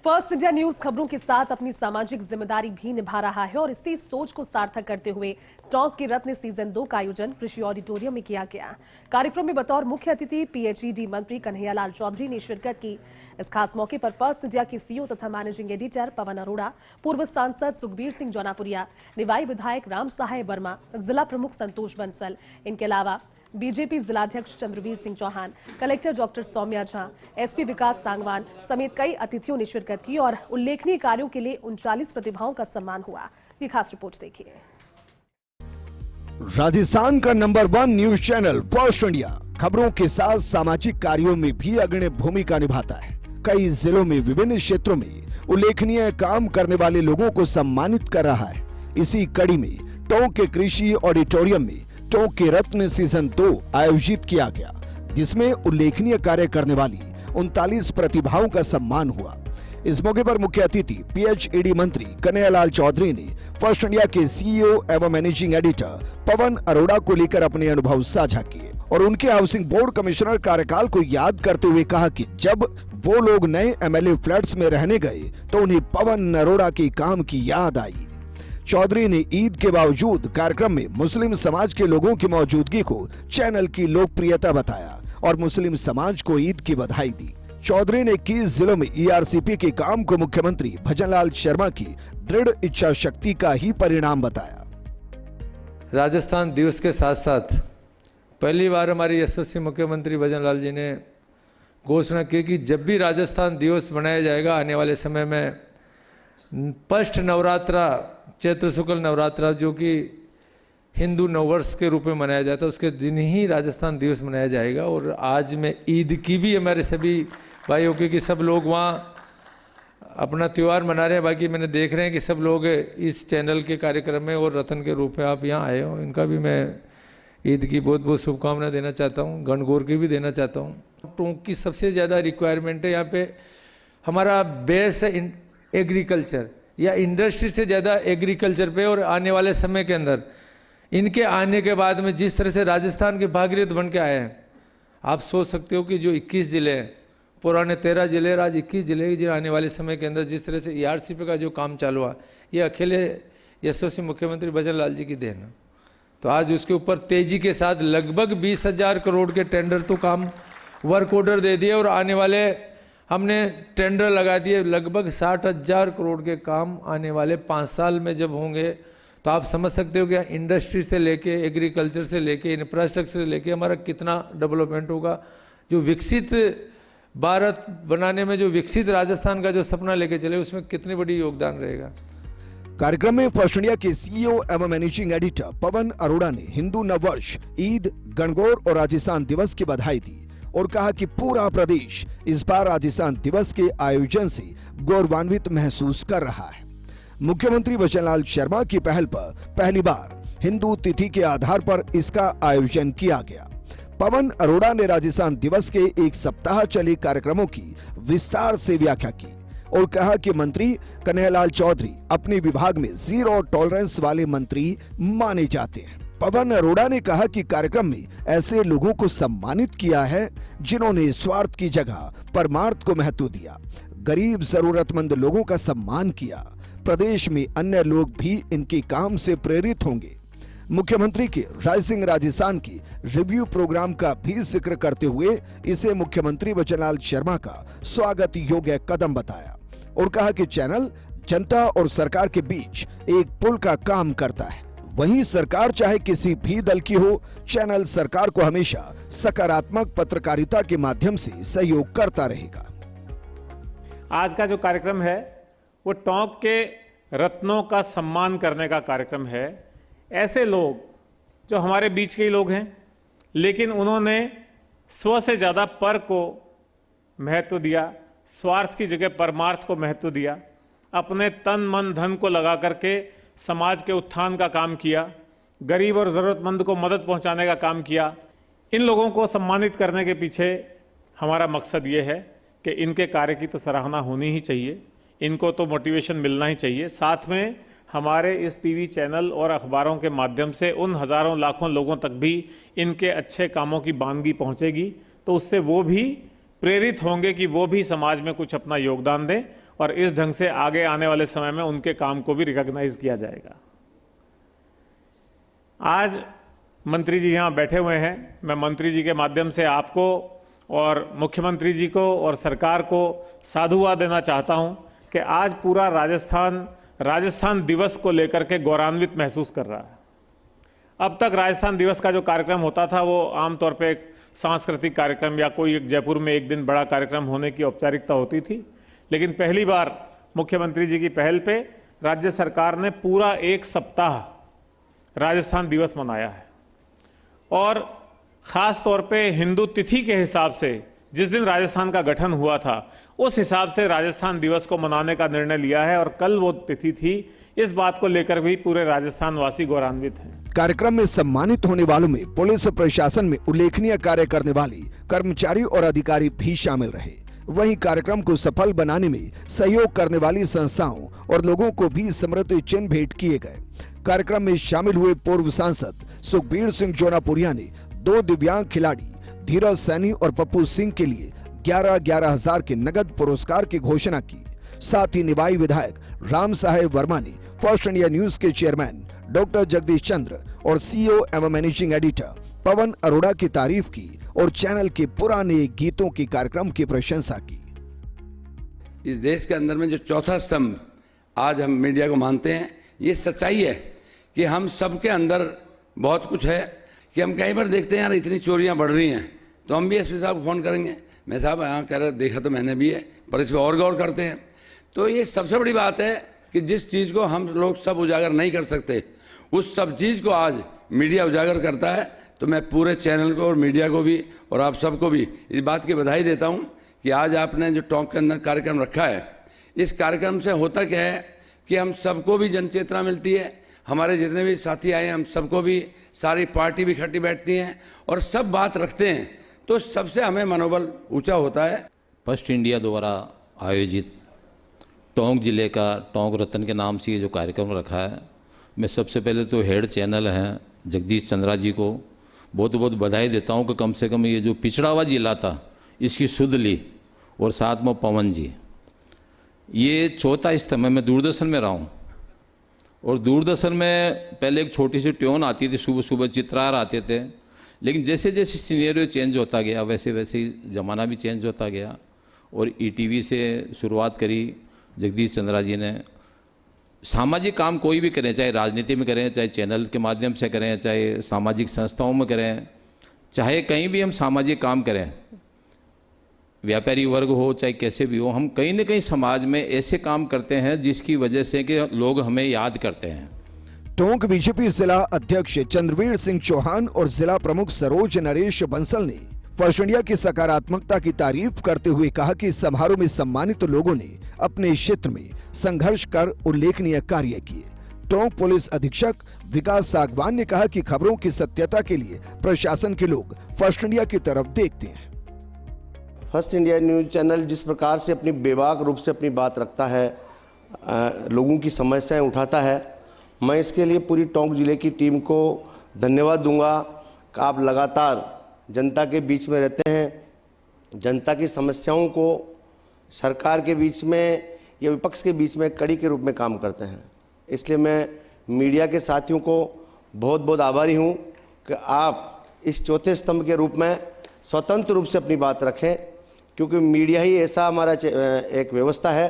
First India news खबरों के साथ अपनी सामाजिक जिम्मेदारी भी निभा रहा है और इसी सोच को सार्थक करते हुए टॉक के रत्न सीजन 2 का आयोजन कृषि ऑडिटोरियम में किया गया। कार्यक्रम में बतौर मुख्य अतिथि पीएचईडी मंत्री कन्हैयालाल चौधरी ने शिरकत की। इस खास मौके पर फर्स्ट इंडिया के सीईओ तथा मैनेजिंग एडिटर पवन अरोड़ा, पूर्व सांसद सुखबीर सिंह जौनापुरिया, निवाई विधायक राम सहाय वर्मा, जिला प्रमुख संतोष बंसल, इनके अलावा बीजेपी जिलाध्यक्ष Chandraveer Singh Chauhan, collector doctor Saumya Jha, SP Vikas Sangwan समेत कई अतिथियों ने शिरकत की और उल्लेखनीय कार्यों के लिए 39 प्रतिभाओं का सम्मान हुआ। ये खास रिपोर्ट देखिए। राजस्थान का number 1 news channel first India खबरों के साथ सामाजिक कार्यों में भी अग्रणी भूमिका निभाता है। कई जिलों में विभिन्न क्षेत्रों में उल्लेखनीय काम करने वाले लोगों को सम्मानित कर रहा है। इसी कड़ी में टोंक के कृषि ऑडिटोरियम में टोंक के रत्न सीजन 2 आयोजित किया गया, जिसमें उल्लेखनीय कार्य करने वाली 39 प्रतिभाओं का सम्मान हुआ। इस मौके पर मुख्य अतिथि पीएचईडी मंत्री कन्हैयालाल चौधरी ने फर्स्ट इंडिया के सीईओ एवं मैनेजिंग एडिटर पवन अरोड़ा को लेकर अपने अनुभव साझा किए और उनके हाउसिंग बोर्ड कमिश्नर कार्यकाल को याद करते हुए कहा कि जब वो लोग नए एमएलए फ्लैट्स में रहने गए तो उन्हें पवन अरोड़ा के काम की याद आई। चौधरी ने ईद के बावजूद कार्यक्रम में मुस्लिम समाज के लोगों की मौजूदगी को चैनल की लोकप्रियता बताया और मुस्लिम समाज को ईद की बधाई दी। चौधरी ने 21 जिलों में ईआरसीपी के काम को मुख्यमंत्री भजनलाल शर्मा की दृढ़ इच्छा शक्ति का ही परिणाम बताया। राजस्थान दिवस के साथ साथ पहली बार हमारे यशस्वी मुख्यमंत्री भजनलाल जी ने घोषणा की कि जब भी राजस्थान दिवस मनाया जाएगा आने वाले समय में पष्ट नवरात्रा, चैत्र शुक्ल नवरात्रा जो कि हिंदू नववर्ष के रूप में मनाया जाता है, उसके दिन ही राजस्थान दिवस मनाया जाएगा। और आज में ईद की भी हमारे सभी भाइयों की सब लोग वहाँ अपना त्यौहार मना रहे हैं। बाकी मैंने देख रहे हैं कि सब लोग इस चैनल के कार्यक्रम में और रतन के रूप में आप यहाँ आए हो, इनका भी मैं ईद की बहुत बहुत शुभकामनाएं देना चाहता हूँ, गणगौर की भी देना चाहता हूँ। टोंक की सबसे ज़्यादा रिक्वायरमेंट है यहाँ पे, हमारा बेस है एग्रीकल्चर या इंडस्ट्री से ज़्यादा एग्रीकल्चर पे। और आने वाले समय के अंदर इनके आने के बाद में जिस तरह से राजस्थान के भागीरथ बन के आए हैं, आप सोच सकते हो कि जो 21 ज़िले हैं, पुराने 13 ज़िले, आज 21 ज़िले जो आने वाले समय के अंदर जिस तरह से ईआरसीपी का जो काम चालू हुआ, ये अकेले यशस्वी मुख्यमंत्री भजनलाल जी की देन है। तो आज उसके ऊपर तेजी के साथ लगभग 20,000 करोड़ के टेंडर तो काम वर्क ऑर्डर दे दिए और आने वाले हमने टेंडर लगा दिए लगभग 60,000 करोड़ के काम आने वाले 5 साल में जब होंगे। तो आप समझ सकते हो कि इंडस्ट्री से लेके एग्रीकल्चर से लेके इंफ्रास्ट्रक्चर से लेके हमारा कितना डेवलपमेंट होगा। जो विकसित भारत बनाने में जो विकसित राजस्थान का जो सपना लेके चले, उसमें कितनी बड़ी योगदान रहेगा। कार्यक्रम में फर्स्ट इंडिया के सीईओ एवं मैनेजिंग एडिटर पवन अरोड़ा ने हिंदू नववर्ष, ईद, गणगौर और राजस्थान दिवस की बधाई दी और कहा कि पूरा प्रदेश इस बार राजस्थान दिवस के आयोजन से गौरवान्वित महसूस कर रहा है। मुख्यमंत्री भजनलाल शर्मा की पहल पर पहली बार हिंदू तिथि के आधार पर इसका आयोजन किया गया। पवन अरोड़ा ने राजस्थान दिवस के एक सप्ताह चले कार्यक्रमों की विस्तार से व्याख्या की और कहा कि मंत्री कन्हैयालाल चौधरी अपने विभाग में जीरो टॉलरेंस वाले मंत्री माने जाते हैं। पवन अरोड़ा ने कहा कि कार्यक्रम में ऐसे लोगों को सम्मानित किया है जिन्होंने स्वार्थ की जगह परमार्थ को महत्व दिया, गरीब जरूरतमंद लोगों का सम्मान किया। प्रदेश में अन्य लोग भी इनके काम से प्रेरित होंगे। मुख्यमंत्री के राइजिंग राजस्थान की रिव्यू प्रोग्राम का भी जिक्र करते हुए इसे मुख्यमंत्री भजनलाल शर्मा का स्वागत योग्य कदम बताया और कहा कि चैनल जनता और सरकार के बीच एक पुल का काम करता है। वहीं सरकार चाहे किसी भी दल की हो, चैनल सरकार को हमेशा सकारात्मक पत्रकारिता के माध्यम से सहयोग करता रहेगा। आज का जो कार्यक्रम है वो टोंक के रत्नों का सम्मान करने का कार्यक्रम है। ऐसे लोग जो हमारे बीच के ही लोग हैं, लेकिन उन्होंने स्व से ज़्यादा पर को महत्व दिया, स्वार्थ की जगह परमार्थ को महत्व दिया, अपने तन मन धन को लगा करके समाज के उत्थान का काम किया, गरीब और ज़रूरतमंद को मदद पहुंचाने का काम किया। इन लोगों को सम्मानित करने के पीछे हमारा मकसद ये है कि इनके कार्य की तो सराहना होनी ही चाहिए, इनको तो मोटिवेशन मिलना ही चाहिए। साथ में हमारे इस टीवी चैनल और अखबारों के माध्यम से उन हज़ारों लाखों लोगों तक भी इनके अच्छे कामों की बानगी पहुंचेगी, तो उससे वो भी प्रेरित होंगे कि वो भी समाज में कुछ अपना योगदान दें और इस ढंग से आगे आने वाले समय में उनके काम को भी रिकॉग्नाइज किया जाएगा। आज मंत्री जी यहाँ बैठे हुए हैं। मैं मंत्री जी के माध्यम से आपको और मुख्यमंत्री जी को और सरकार को साधुवाद देना चाहता हूँ कि आज पूरा राजस्थान दिवस को लेकर के गौरवान्वित महसूस कर रहा है। अब तक राजस्थान दिवस का जो कार्यक्रम होता था वो आमतौर पे एक सांस्कृतिक कार्यक्रम या कोई एक जयपुर में एक दिन बड़ा कार्यक्रम होने की औपचारिकता होती थी, लेकिन पहली बार मुख्यमंत्री जी की पहल पे राज्य सरकार ने पूरा एक सप्ताह राजस्थान दिवस मनाया है। और ख़ास तौर पे हिंदू तिथि के हिसाब से जिस दिन राजस्थान का गठन हुआ था उस हिसाब से राजस्थान दिवस को मनाने का निर्णय लिया है और कल वो तिथि थी। इस बात को लेकर भी पूरे राजस्थान वासी गौरवान्वित हैं। कार्यक्रम में सम्मानित होने वालों में पुलिस प्रशासन में उल्लेखनीय कार्य करने वाले कर्मचारी और अधिकारी भी शामिल रहे। वहीं कार्यक्रम को सफल बनाने में सहयोग करने वाली संस्थाओं और लोगों को भी स्मृति चिन्ह भेंट किए गए। कार्यक्रम में शामिल हुए पूर्व सांसद सुखबीर सिंह जोनापुरिया ने 2 दिव्यांग खिलाड़ी धीरज सैनी और पप्पू सिंह के लिए 11,11 हजार के नगद पुरस्कार की घोषणा की। साथ ही निवाई विधायक राम साहेब वर्मा ने फर्स्ट इंडिया न्यूज के चेयरमैन डॉक्टर जगदीश चंद्र और सीईओ एवं मैनेजिंग एडिटर पवन अरोड़ा की तारीफ की और चैनल के पुराने गीतों के कार्यक्रम की प्रशंसा की। इस देश के अंदर में जो चौथा स्तंभ आज हम मीडिया को मानते हैं, ये सच्चाई है कि हम सबके अंदर बहुत कुछ है कि हम कई बार देखते हैं यार इतनी चोरियां बढ़ रही हैं तो हम भी एसपी साहब को फ़ोन करेंगे, मैं साहब यहाँ कह रहे देखा तो मैंने भी है, पर इस पर और गौर करते हैं। तो ये सबसे बड़ी बात है कि जिस चीज़ को हम लोग सब उजागर नहीं कर सकते उस सब चीज़ को आज मीडिया उजागर करता है। तो मैं पूरे चैनल को और मीडिया को भी और आप सबको भी इस बात की बधाई देता हूँ कि आज आपने जो टॉक के अंदर कार्यक्रम रखा है, इस कार्यक्रम से होता क्या है कि हम सबको भी जनचेतना मिलती है। हमारे जितने भी साथी आए हैं हम सबको भी सारी पार्टी भी इकट्ठी बैठती हैं और सब बात रखते हैं, तो सबसे हमें मनोबल ऊंचा होता है। फर्स्ट इंडिया द्वारा आयोजित टोंक जिले का टोंक रत्न के नाम से ये जो कार्यक्रम रखा है, मैं सबसे पहले तो हेड चैनल हैं जगदीश चंद्रा जी को बहुत बहुत बधाई देता हूँ कि कम से कम ये जो पिछड़ा हुआ जिला था इसकी सुध ली। और साथ में पवन जी, ये चौथा स्तंभ है। मैं दूरदर्शन में रहा हूँ और दूरदर्शन में पहले एक छोटी सी ट्यून आती थी, सुबह सुबह चित्रार आते थे, लेकिन जैसे जैसे सिनेरियो चेंज होता गया वैसे वैसे ही ज़माना भी चेंज होता गया और ईटीवी से शुरुआत करी जगदीश चंद्रा जी ने। सामाजिक काम कोई भी करें, चाहे राजनीति में करें, चाहे चैनल के माध्यम से करें, चाहे सामाजिक संस्थाओं में करें, चाहे कहीं भी हम सामाजिक काम करें, व्यापारी वर्ग हो चाहे कैसे भी हो, हम कहीं न कहीं समाज में ऐसे काम करते हैं जिसकी वजह से कि लोग हमें याद करते हैं। टोंक बीजेपी जिला अध्यक्ष चंद्रवीर सिंह चौहान और जिला प्रमुख सरोज नरेश बंसल ने फर्स्ट इंडिया की सकारात्मकता की तारीफ करते हुए कहा कि समारोह में सम्मानित लोगों ने अपने क्षेत्र में संघर्ष कर उल्लेखनीय कार्य किए। टोंक पुलिस अधीक्षक विकास सागवान ने कहा कि खबरों की सत्यता के लिए प्रशासन के लोग फर्स्ट इंडिया की तरफ देखते हैं। फर्स्ट इंडिया न्यूज़ चैनल जिस प्रकार से अपनी बेबाक रूप से अपनी बात रखता है, लोगों की समस्याएं उठाता है, मैं इसके लिए पूरी टोंक जिले की टीम को धन्यवाद दूंगा कि आप लगातार जनता के बीच में रहते हैं, जनता की समस्याओं को सरकार के बीच में या विपक्ष के बीच में कड़ी के रूप में काम करते हैं। इसलिए मैं मीडिया के साथियों को बहुत बहुत आभारी हूं कि आप इस चौथे स्तंभ के रूप में स्वतंत्र रूप से अपनी बात रखें, क्योंकि मीडिया ही ऐसा हमारा एक व्यवस्था है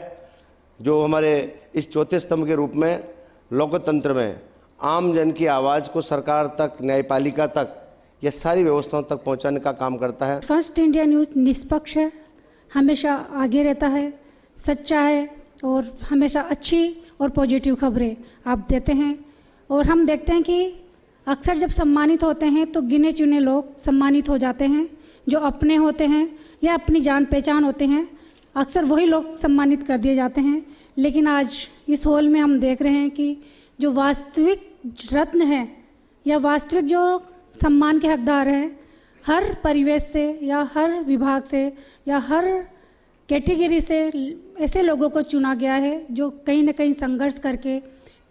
जो हमारे इस चौथे स्तंभ के रूप में लोकतंत्र में आम जन की आवाज़ को सरकार तक, न्यायपालिका तक, ये सारी व्यवस्थाओं तक पहुंचाने का काम करता है। फर्स्ट इंडिया न्यूज़ निष्पक्ष है, हमेशा आगे रहता है, सच्चा है और हमेशा अच्छी और पॉजिटिव खबरें आप देते हैं। और हम देखते हैं कि अक्सर जब सम्मानित होते हैं तो गिने चुने लोग सम्मानित हो जाते हैं, जो अपने होते हैं या अपनी जान पहचान होते हैं, अक्सर वही लोग सम्मानित कर दिए जाते हैं। लेकिन आज इस हॉल में हम देख रहे हैं कि जो वास्तविक रत्न है या वास्तविक जो सम्मान के हकदार हैं, हर परिवेश से या हर विभाग से या हर कैटेगरी से ऐसे लोगों को चुना गया है जो कहीं न कहीं संघर्ष करके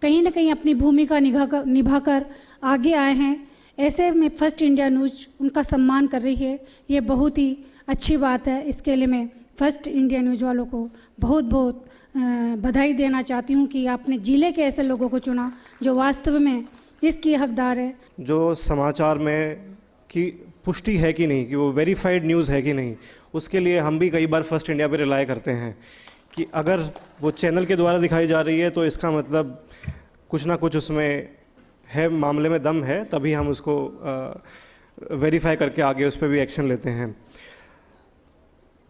कहीं न कहीं अपनी भूमिका निभाकर आगे आए हैं। ऐसे में फर्स्ट इंडिया न्यूज़ उनका सम्मान कर रही है, ये बहुत ही अच्छी बात है। इसके लिए मैं फर्स्ट इंडिया न्यूज़ वालों को बहुत बहुत बधाई देना चाहती हूँ कि आपने जिले के ऐसे लोगों को चुना जो वास्तव में इसकी हकदार है। जो समाचार में की पुष्टि है कि नहीं, कि वो वेरीफाइड न्यूज़ है कि नहीं, उसके लिए हम भी कई बार फर्स्ट इंडिया पे रिलाय करते हैं कि अगर वो चैनल के द्वारा दिखाई जा रही है तो इसका मतलब कुछ ना कुछ उसमें है, मामले में दम है, तभी हम उसको वेरीफाई करके आगे उस पर भी एक्शन लेते हैं।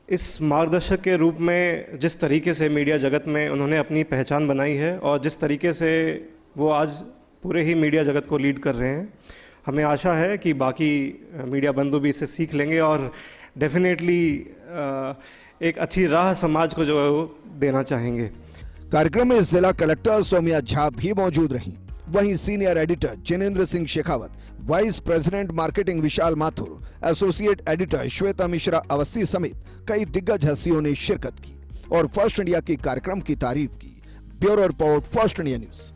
इस मार्गदर्शक के रूप में जिस तरीके से मीडिया जगत में उन्होंने अपनी पहचान बनाई है और जिस तरीके से वो आज पूरे ही मीडिया जगत को लीड कर रहे हैं, हमें आशा है कि बाकी मीडिया बंधु भी इससे सीख लेंगे और डेफिनेटली एक अच्छी राह समाज को जो है वो देना चाहेंगे। कार्यक्रम में जिला कलेक्टर सौम्या झा भी मौजूद रहीं। वहीं senior editor Jinendra Singh Shekhawat, vice president marketing Vishal Mathur, associate editor Shweta Mishra Awasthi समेत कई दिग्गज हस्तियों ने शिरकत की और फर्स्ट इंडिया के कार्यक्रम की तारीफ की। Bureau report, first India news.